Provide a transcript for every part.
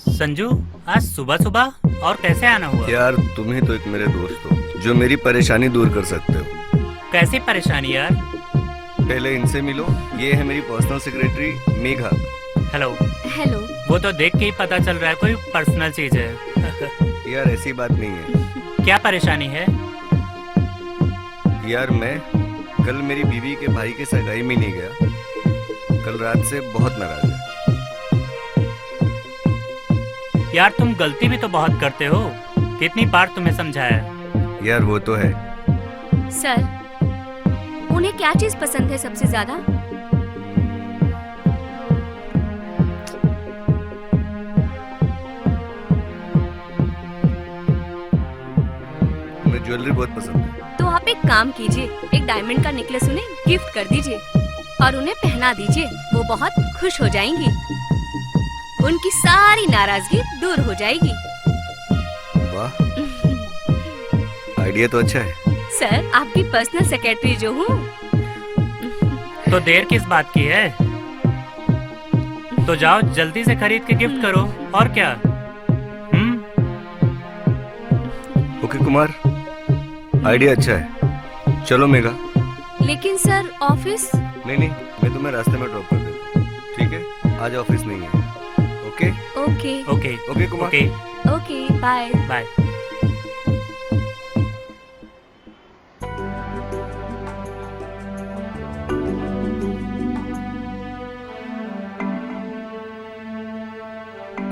संजू, आज सुबह सुबह और कैसे आना हुआ? यार तुम ही तो एक मेरे दोस्त हो जो मेरी परेशानी दूर कर सकते हो। कैसी परेशानी यार? पहले इनसे मिलो, ये है मेरी personal secretary Megha. Hello. Hello. वो तो देख के ही पता चल रहा है कोई पर्सनल चीज है। यार ऐसी बात नहीं है। क्या परेशानी है? यार मैं कल मेरी बीवी के भाई के सगाई में नहीं गया। कल रात से बहुत नाराज है। यार तुम गलती भी तो बहुत करते हो, कितनी बार तुम्हें समझाया। यार वो तो है। सर, उन्हें क्या चीज पसंद है सबसे ज्यादा? मुझे ज्वेलरी बहुत पसंद है। तो आप एक काम कीजिए, एक डायमंड का नेकलेस उन्हें गिफ्ट कर दीजिए और उन्हें पहना दीजिए। वो बहुत खुश हो जाएंगी, उनकी सारी नाराजगी दूर हो जाएगी। वाह, आइडिया तो अच्छा है। सर, आपकी पर्सनल सेक्रेटरी जो हूँ। तो देर किस बात की है? तो जाओ जल्दी से खरीद के गिफ्ट करो, और क्या। ओके कुमार, आइडिया अच्छा है। चलो मेघा। लेकिन सर ऑफिस? नहीं, मैं तुम्हें रास्ते में ड्रॉप कर देता हूँ, ठीक है? आज ऑफिस नहीं है। Okay okay okay okay Kumar. Okay okay, bye bye.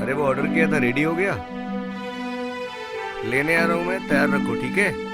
अरे वो ऑर्डर किया था, रेडी हो गया? लेने आ रहा हूँ मैं, तैयार रखो, ठीक है?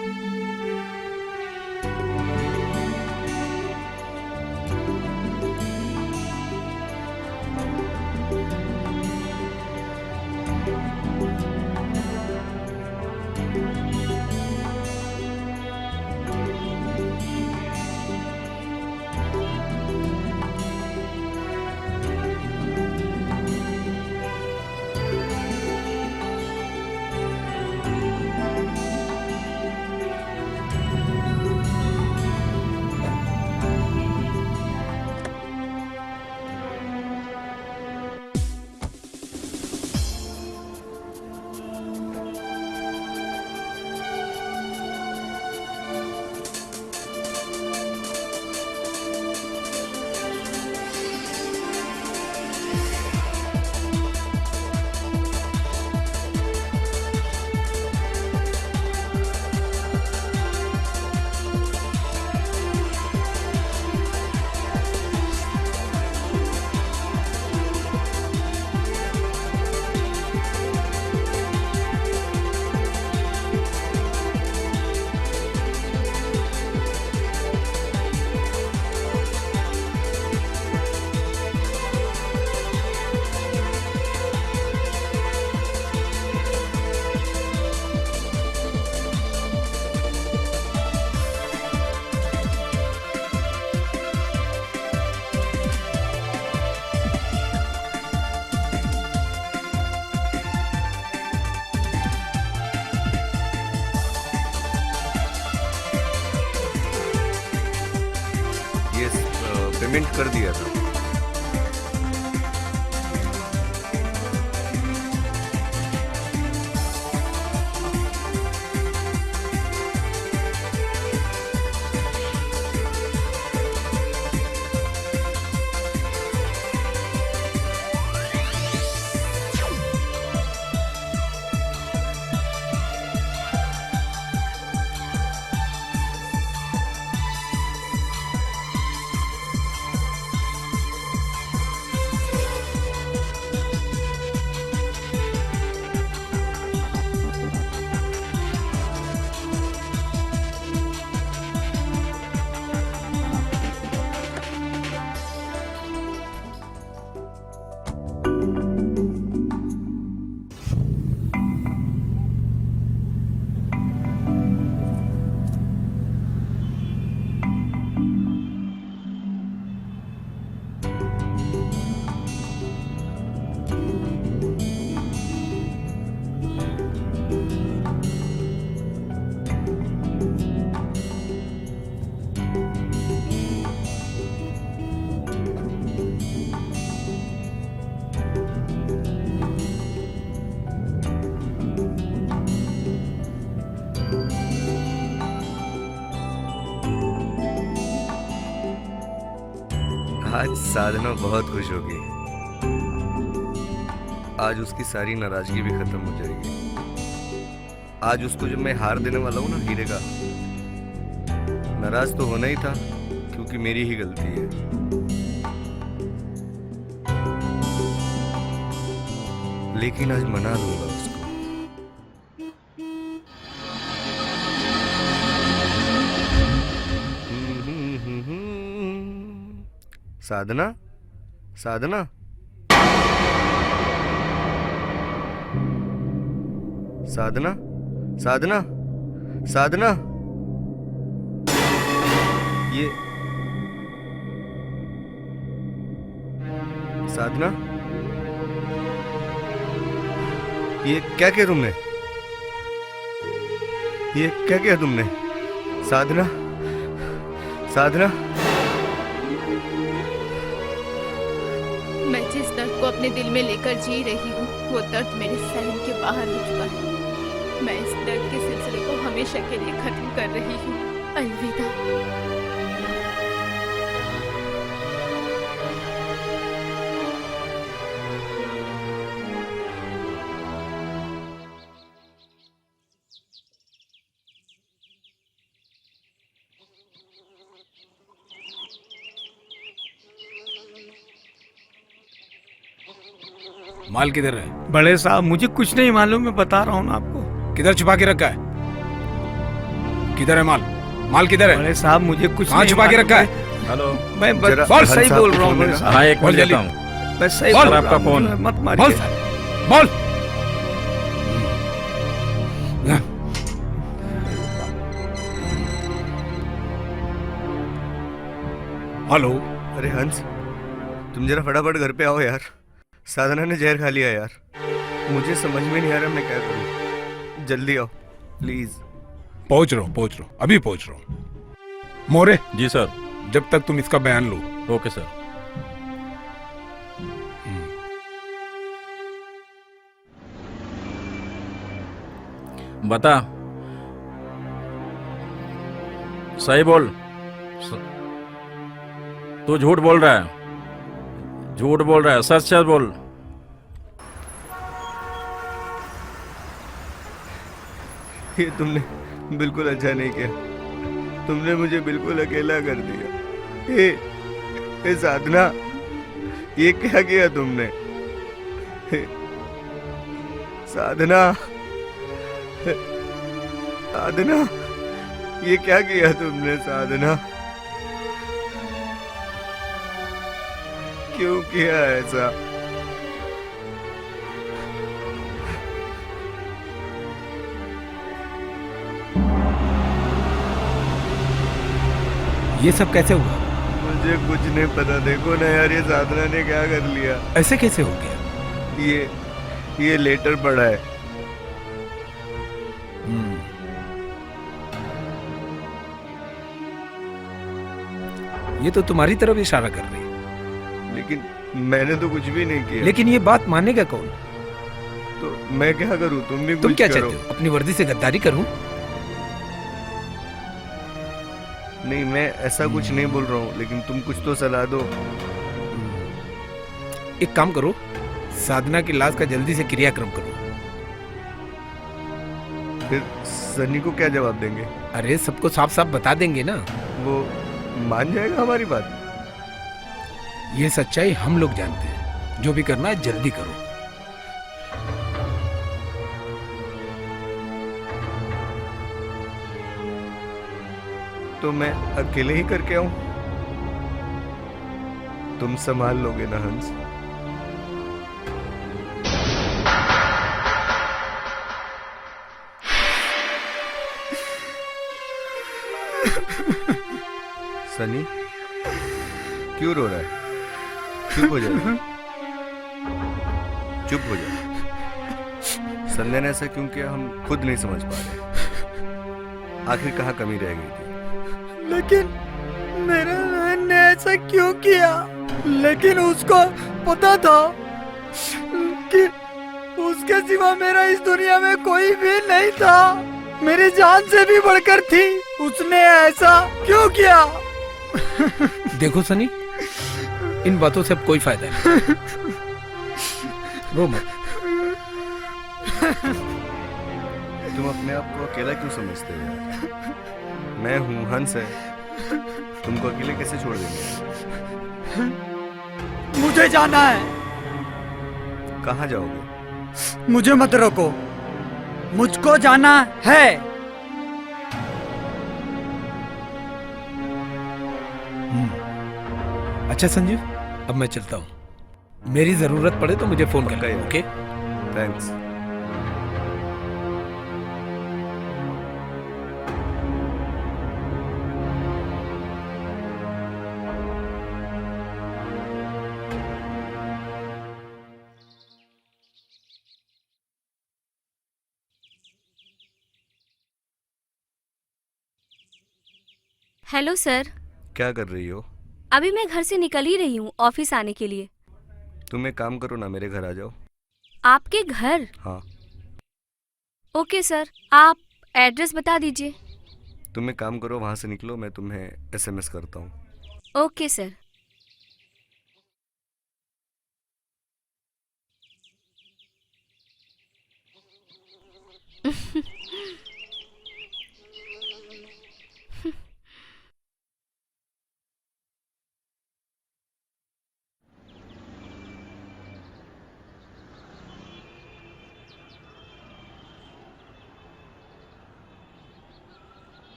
पेमेंट कर दिया था। आज साधना बहुत खुश होगी। आज उसकी सारी नाराजगी भी खत्म हो जाएगी। आज उसको जब मैं हार देने वाला हूं ना हीरे का, नाराज तो होना ही था क्योंकि मेरी ही गलती है। लेकिन आज मना लूंगा उसको। साधना, साधना, साधना, साधना, साधना, ये साधना, ये क्या किया तुमने? ये क्या किया तुमने? साधना, साधना, मैं जिस दर्द को अपने दिल में लेकर जी रही हूँ, वो दर्द मेरे सहन के बाहर हो चुका है। मैं इस दर्द के सिलसिले को हमेशा के लिए खत्म कर रही हूँ। अलविदा। माल किधर है? बड़े साहब मुझे कुछ नहीं मालूम, मैं बता रहा हूँ ना आपको। किधर छुपा के रखा है? किधर है माल? माल किधर है? बड़े साहब मुझे कुछ कहाँ नहीं छुपा के मालूम रखा है? हेलो, मैं जरा बोल सही हंस साहब बोल को रहा हूँ फोन बड़े देना। साहब, हाँ एक बोल मिनट जल्दी। देता हूँ। मैं सही बोल बोल आपका रहा हूँ, फोन। मत बोल मारिए। बोल। हेलो। अरे हंस, तुम जरा फटाफट घर पे आओ यार। साधना ने जहर खा लिया यार। मुझे समझ में नहीं आ रहा मैं क्या करूं। जल्दी आओ प्लीज। पहुंच रहा हूँ, अभी पहुंच रहा हूँ। मोरे, जी सर। जब तक तुम इसका बयान लो। Okay sir. बता, सही बोल। तू झूठ बोल रहा है, झूठ बोल रहा है, सच सच बोल। ये तुमने बिल्कुल अच्छा नहीं किया। तुमने मुझे बिल्कुल अकेला कर दिया। ए साधना, ये क्या किया तुमने? हे, साधना, साधना, ये क्या किया तुमने? साधना, क्यों किया ऐसा? ये सब कैसे हुआ? मुझे कुछ नहीं पता। देखो ना यार, ये साधना ने क्या कर लिया। ऐसे कैसे हो गया? ये लेटर पड़ा है। ये तो तुम्हारी तरफ इशारा कर रही है। लेकिन मैंने तो कुछ भी नहीं किया। लेकिन ये बात मानेगा कौन? तो मैं क्या करूं? तुम भी तुम कुछ क्या करो। चाहते हो? अपनी वर्दी से गद्दारी करूं? नहीं, मैं ऐसा कुछ नहीं बोल रहा हूँ, लेकिन तुम कुछ तो सलाह दो। एक काम करो, साधना की लाश का जल्दी से क्रियाक्रम करो। फिर सनी को क्या जवाब देंगे? अरे सबको साफ साफ बता देंगे ना। वो मान जाएगा हमारी बात? ये सच्चाई हम लोग जानते हैं। जो भी करना है जल्दी करो। तो मैं अकेले ही करके आऊं? तुम संभाल लोगे ना हंस? सनी, क्यों रो रहा है? चुप हो जा। चुप हो जा। संध्या ने ऐसा क्यों किया हम खुद नहीं समझ पा रहे। आखिर कहाँ कमी रह गई थी? लेकिन मेरे बहन ने ऐसा क्यों किया? लेकिन उसको पता था कि उसके सिवा मेरा इस दुनिया में कोई भी नहीं था। मेरी जान से भी बढ़कर थी। उसने ऐसा क्यों किया? देखो सनी, इन बातों से अब कोई फायदा नहीं। रो मत। तुम अपने आप को अकेला क्यों समझते हो यार? मैं हूँ, हंस है, तुमको अकेले कैसे छोड़ देंगे? मुझे जाना है। कहाँ जाओगे? मुझे मत रोको, मुझको जाना है। अच्छा संजीव, अब मैं चलता हूँ। मेरी जरूरत पड़े तो मुझे फोन पक्का करना, यार। ओके? थैंक्स। Hello sir. क्या कर रही हो? अभी मैं घर से निकल ही रही हूँ ऑफिस आने के लिए। तुम एक काम करो ना, मेरे घर आ जाओ। आपके घर? हाँ। ओके सर, आप एड्रेस बता दीजिए। तुम एक काम करो, वहाँ से निकलो, मैं तुम्हें SMS करता हूँ। Okay sir.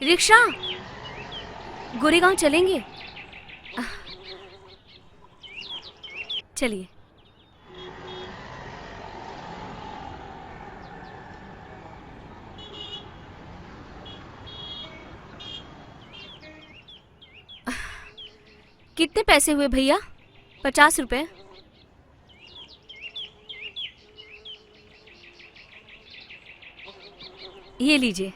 रिक्शा, गोरेगांव चलेंगे? चलिए। कितने पैसे हुए भैया? 50 रुपए। ये लीजिए।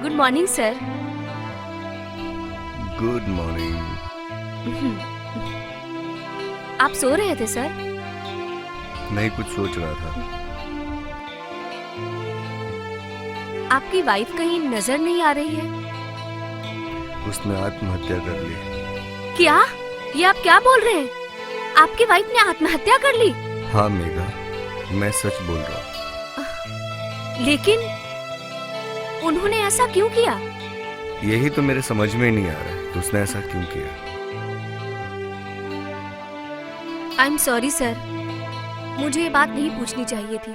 Good morning sir. Good morning. आप सो रहे थे सर? नहीं, कुछ सोच रहा था। आपकी वाइफ कहीं नजर नहीं आ रही है? उसने आत्महत्या कर ली। क्या? ये आप क्या बोल रहे हैं? आपकी वाइफ ने आत्महत्या कर ली? हाँ मेघा, मैं सच बोल रहा हूँ। लेकिन उन्होंने ऐसा क्यों किया? यही तो मेरे समझ में नहीं आ रहा है, तो उसने ऐसा क्यों किया? आई एम सॉरी सर, मुझे ये बात नहीं पूछनी चाहिए थी।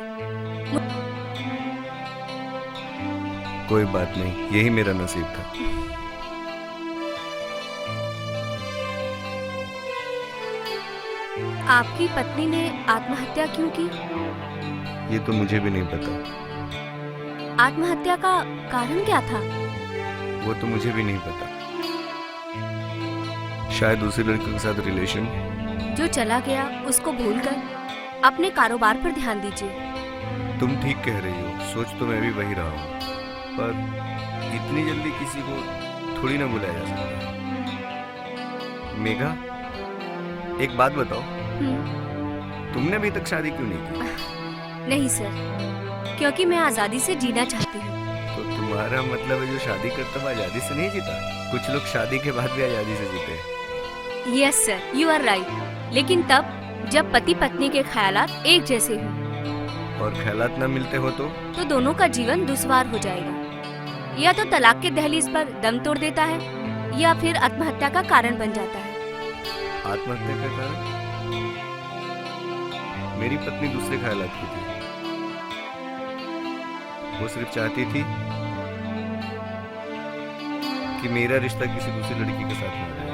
कोई बात नहीं, यही मेरा नसीब था। आपकी पत्नी ने आत्महत्या क्यों की? ये तो मुझे भी नहीं पता। आत्महत्या का कारण क्या था? वो तो मुझे भी नहीं पता। शायद दूसरी लड़की के साथ रिलेशन। जो चला गया उसको भूलकर अपने कारोबार पर ध्यान दीजिए। तुम ठीक कह रही हो, सोच तो मैं भी वही रहा हूँ, पर इतनी जल्दी किसी को थोड़ी ना बुलाया जा सकता। मेघा, एक बात बताओ, तुमने अभी तक शादी क्यों नहीं की? नहीं सर, क्योंकि मैं आजादी से जीना चाहती हूँ। तो तुम्हारा मतलब है जो शादी करता वो आजादी से नहीं जीता? कुछ लोग शादी के बाद भी आजादी से जीते हैं। Yes sir, you are right. लेकिन तब जब पति पत्नी के ख्यालात एक जैसे हों। और ख्यालात ना मिलते हो तो दोनों का जीवन दुश्वार हो जाएगा। या तो तलाक के दहलीज पर दम तोड़ देता है, या फिर आत्महत्या का कारण बन जाता है। आत्महत्या का कारण? मेरी पत्नी दूसरे ख्यालात की थी। वो सिर्फ चाहती थी कि मेरा रिश्ता किसी दूसरी लड़की के साथ ना रहे।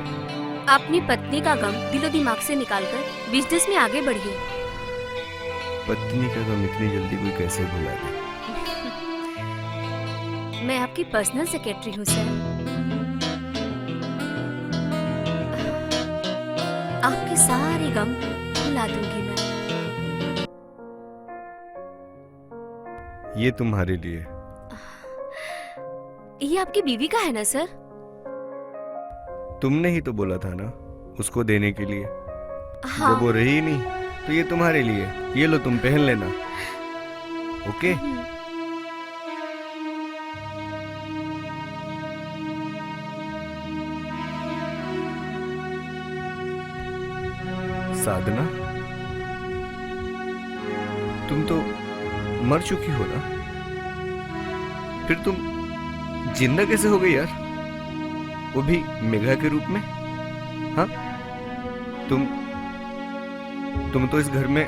अपनी पत्नी का गम दिलो दिमाग से निकालकर बिजनेस में आगे बढ़िए। पत्नी का गम इतनी जल्दी कोई कैसे भुला दे? मैं आपकी पर्सनल सेक्रेटरी हूँ सर। आपके सारे गम भुला दूंगी मैं। ये तुम्हारे लिए। ये आपकी बीवी का है ना सर? तुमने ही तो बोला था ना उसको देने के लिए। हाँ। जब वो रही नहीं तो ये तुम्हारे लिए। ये लो, तुम पहन लेना। ओके। साधना, तुम तो मर चुकी हो ना, फिर तुम जिंदा कैसे हो गई यार? वो भी मेघा के रूप में। हाँ, तुम तो इस घर में,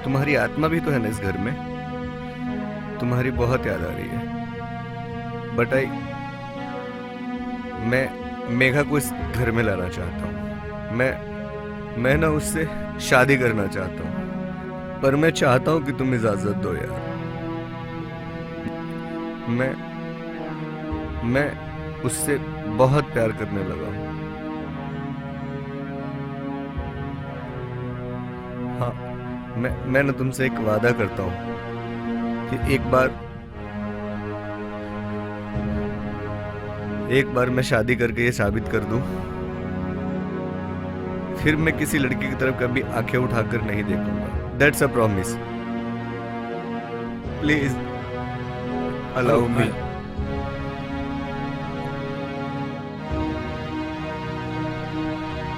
तुम्हारी आत्मा भी तो है ना इस घर में। तुम्हारी बहुत याद आ रही है। बट मैं मेघा को इस घर में लाना चाहता हूँ। मैं ना उससे शादी करना चाहता हूँ, पर मैं चाहता हूँ कि तुम इजाजत दो यार। मैं उससे बहुत प्यार करने लगा हूँ। हाँ, मैं ना तुमसे एक वादा करता हूँ कि एक बार मैं शादी करके ये साबित कर दूं, फिर मैं किसी लड़की की तरफ कभी आंखें उठाकर नहीं देखूंगा। That's a promise. Please allow me.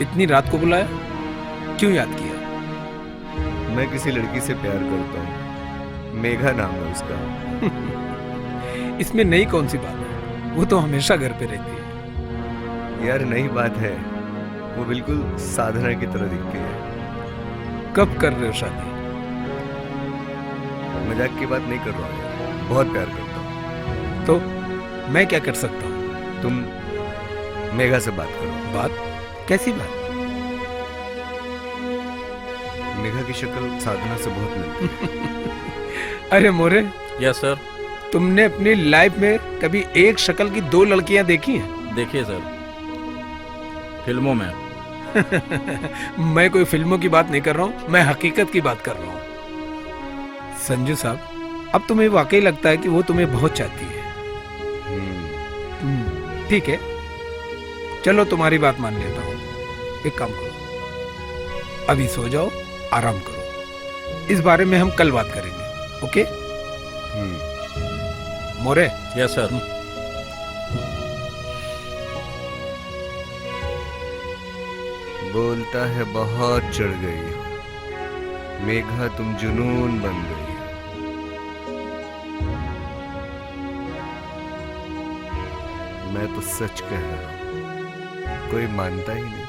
इतनी रात को बुलाया, क्यों याद किया? मैं किसी लड़की से प्यार करता हूँ, मेघा नाम है उसका। इसमें नई कौन सी बात है? वो तो हमेशा घर पे रहती है। यार नई बात है, वो बिल्कुल साधना की तरह दिखती है। कब कर रहे हो शादी? मजाक की बात नहीं कर रहा हूँ, बहुत प्यार करता हूँ। तो मैं क्या कर सकता हूँ? तुम मेघा से बात करो। बात? कैसी बात? मेघा की शक्ल साधना से बहुत मिलती है। अरे मोरे, यस सर। तुमने अपनी लाइफ में कभी एक शक्ल की दो लड़कियां देखी हैं? देखिए सर, फिल्मों में। मैं कोई फिल्मों की बात नहीं कर रहा हूँ, मैं हकीकत की बात कर रहा हूँ। संजू साहब, अब तुम्हें वाकई लगता है कि वो तुम्हें बहुत चाहती है। ठीक है, चलो तुम्हारी बात मान लेता हूँ। एक काम करो, अभी सो जाओ, आराम करो। इस बारे में हम कल बात करेंगे। ओके मोरे? Yes sir. बोलता है बहुत चढ़ गई मेघा, तुम जुनून बन गई। मैं तो सच कह रहा हूं, कोई मानता ही नहीं।